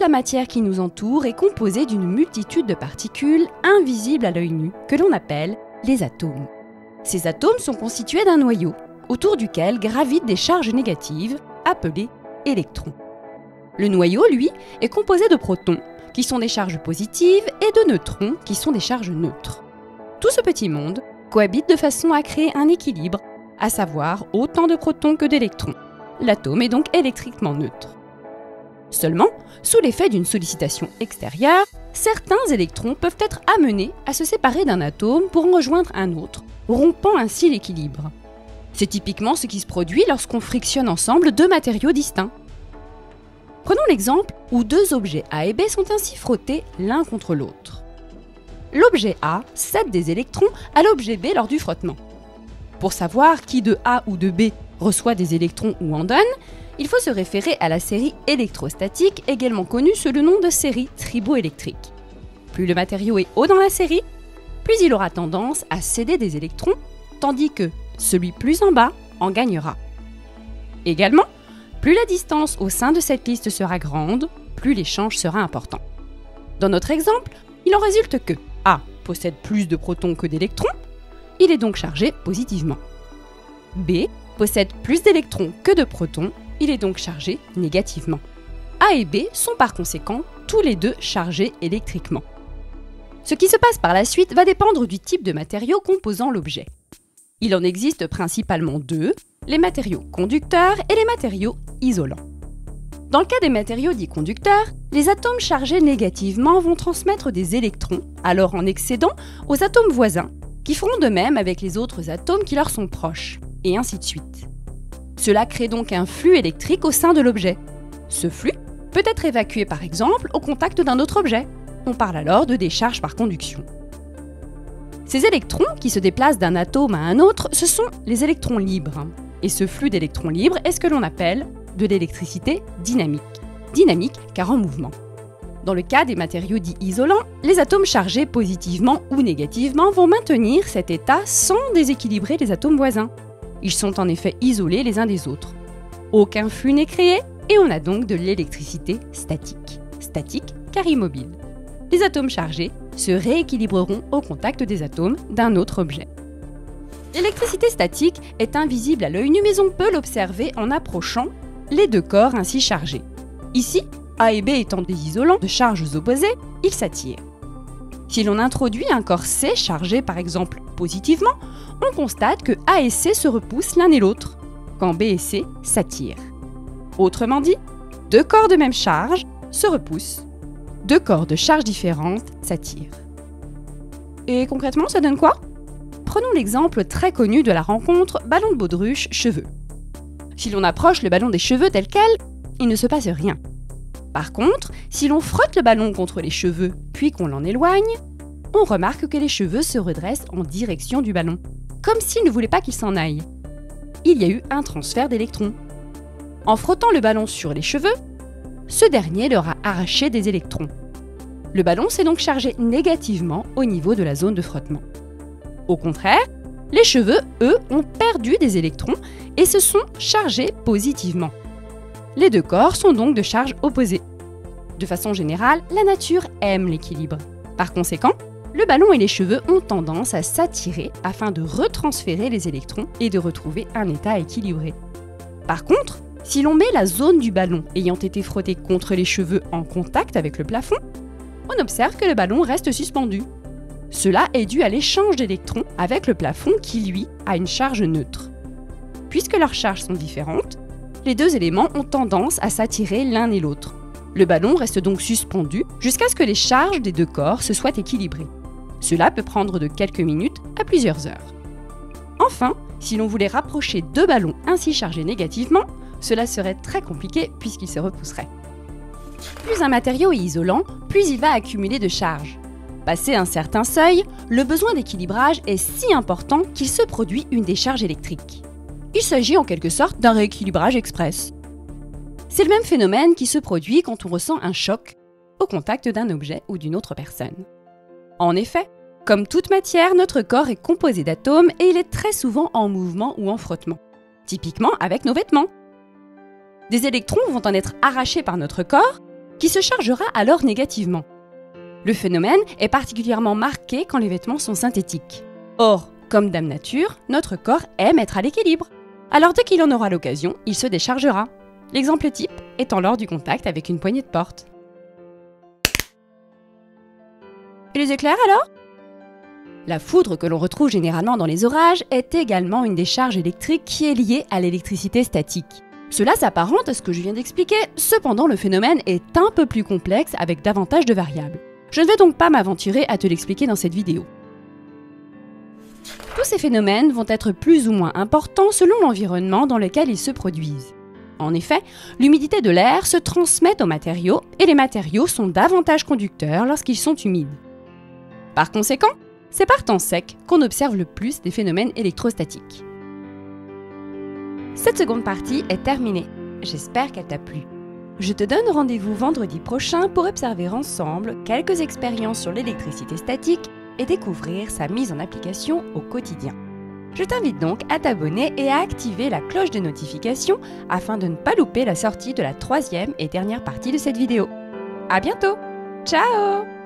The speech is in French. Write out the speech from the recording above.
toute la matière qui nous entoure est composée d'une multitude de particules invisibles à l'œil nu que l'on appelle les atomes. Ces atomes sont constitués d'un noyau autour duquel gravitent des charges négatives appelées électrons. Le noyau, lui, est composé de protons qui sont des charges positives et de neutrons qui sont des charges neutres. Tout ce petit monde cohabite de façon à créer un équilibre, à savoir autant de protons que d'électrons. L'atome est donc électriquement neutre. Seulement, sous l'effet d'une sollicitation extérieure, certains électrons peuvent être amenés à se séparer d'un atome pour en rejoindre un autre, rompant ainsi l'équilibre. C'est typiquement ce qui se produit lorsqu'on frictionne ensemble deux matériaux distincts. Prenons l'exemple où deux objets A et B sont ainsi frottés l'un contre l'autre. L'objet A cède des électrons à l'objet B lors du frottement. Pour savoir qui de A ou de B reçoit des électrons ou en donne, il faut se référer à la série électrostatique, également connue sous le nom de série triboélectrique. Plus le matériau est haut dans la série, plus il aura tendance à céder des électrons, tandis que celui plus en bas en gagnera. Également, plus la distance au sein de cette liste sera grande, plus l'échange sera important. Dans notre exemple, il en résulte que A possède plus de protons que d'électrons, il est donc chargé positivement. B possède plus d'électrons que de protons, il est donc chargé négativement. A et B sont par conséquent tous les deux chargés électriquement. Ce qui se passe par la suite va dépendre du type de matériau composant l'objet. Il en existe principalement deux, les matériaux conducteurs et les matériaux isolants. Dans le cas des matériaux dits conducteurs, les atomes chargés négativement vont transmettre des électrons, alors en excédent, aux atomes voisins, qui feront de même avec les autres atomes qui leur sont proches, et ainsi de suite. Cela crée donc un flux électrique au sein de l'objet. Ce flux peut être évacué par exemple au contact d'un autre objet. On parle alors de décharge par conduction. Ces électrons qui se déplacent d'un atome à un autre, ce sont les électrons libres. Et ce flux d'électrons libres est ce que l'on appelle de l'électricité dynamique. Dynamique car en mouvement. Dans le cas des matériaux dits isolants, les atomes chargés positivement ou négativement vont maintenir cet état sans déséquilibrer les atomes voisins. Ils sont en effet isolés les uns des autres. Aucun flux n'est créé et on a donc de l'électricité statique. Statique car immobile. Les atomes chargés se rééquilibreront au contact des atomes d'un autre objet. L'électricité statique est invisible à l'œil nu mais on peut l'observer en approchant les deux corps ainsi chargés. Ici, A et B étant des isolants de charges opposées, ils s'attirent. Si l'on introduit un corps C chargé par exemple positivement, on constate que A et C se repoussent l'un et l'autre, quand B et C s'attirent. Autrement dit, deux corps de même charge se repoussent, deux corps de charges différentes s'attirent. Et concrètement, ça donne quoi ? Prenons l'exemple très connu de la rencontre ballon de baudruche-cheveux. Si l'on approche le ballon des cheveux tel quel, il ne se passe rien. Par contre, si l'on frotte le ballon contre les cheveux puis qu'on l'en éloigne, on remarque que les cheveux se redressent en direction du ballon, comme s'il ne voulait pas qu'il s'en aille. Il y a eu un transfert d'électrons. En frottant le ballon sur les cheveux, ce dernier leur a arraché des électrons. Le ballon s'est donc chargé négativement au niveau de la zone de frottement. Au contraire, les cheveux, eux, ont perdu des électrons et se sont chargés positivement. Les deux corps sont donc de charges opposées. De façon générale, la nature aime l'équilibre. Par conséquent, le ballon et les cheveux ont tendance à s'attirer afin de retransférer les électrons et de retrouver un état équilibré. Par contre, si l'on met la zone du ballon ayant été frottée contre les cheveux en contact avec le plafond, on observe que le ballon reste suspendu. Cela est dû à l'échange d'électrons avec le plafond qui, lui, a une charge neutre. Puisque leurs charges sont différentes, les deux éléments ont tendance à s'attirer l'un et l'autre. Le ballon reste donc suspendu jusqu'à ce que les charges des deux corps se soient équilibrées. Cela peut prendre de quelques minutes à plusieurs heures. Enfin, si l'on voulait rapprocher deux ballons ainsi chargés négativement, cela serait très compliqué puisqu'ils se repousseraient. Plus un matériau est isolant, plus il va accumuler de charges. Passé un certain seuil, le besoin d'équilibrage est si important qu'il se produit une décharge électrique. Il s'agit en quelque sorte d'un rééquilibrage express. C'est le même phénomène qui se produit quand on ressent un choc au contact d'un objet ou d'une autre personne. En effet, comme toute matière, notre corps est composé d'atomes et il est très souvent en mouvement ou en frottement, typiquement avec nos vêtements. Des électrons vont en être arrachés par notre corps, qui se chargera alors négativement. Le phénomène est particulièrement marqué quand les vêtements sont synthétiques. Or, comme Dame Nature, notre corps aime être à l'équilibre. Alors dès qu'il en aura l'occasion, il se déchargera. L'exemple type étant lors du contact avec une poignée de porte. Et les éclairs alors ? La foudre que l'on retrouve généralement dans les orages est également une décharge électrique qui est liée à l'électricité statique. Cela s'apparente à ce que je viens d'expliquer, cependant le phénomène est un peu plus complexe avec davantage de variables. Je ne vais donc pas m'aventurer à te l'expliquer dans cette vidéo. Tous ces phénomènes vont être plus ou moins importants selon l'environnement dans lequel ils se produisent. En effet, l'humidité de l'air se transmet aux matériaux et les matériaux sont davantage conducteurs lorsqu'ils sont humides. Par conséquent, c'est par temps sec qu'on observe le plus des phénomènes électrostatiques. Cette seconde partie est terminée. J'espère qu'elle t'a plu. Je te donne rendez-vous vendredi prochain pour observer ensemble quelques expériences sur l'électricité statique et découvrir sa mise en application au quotidien. Je t'invite donc à t'abonner et à activer la cloche de notification afin de ne pas louper la sortie de la troisième et dernière partie de cette vidéo. À bientôt! Ciao!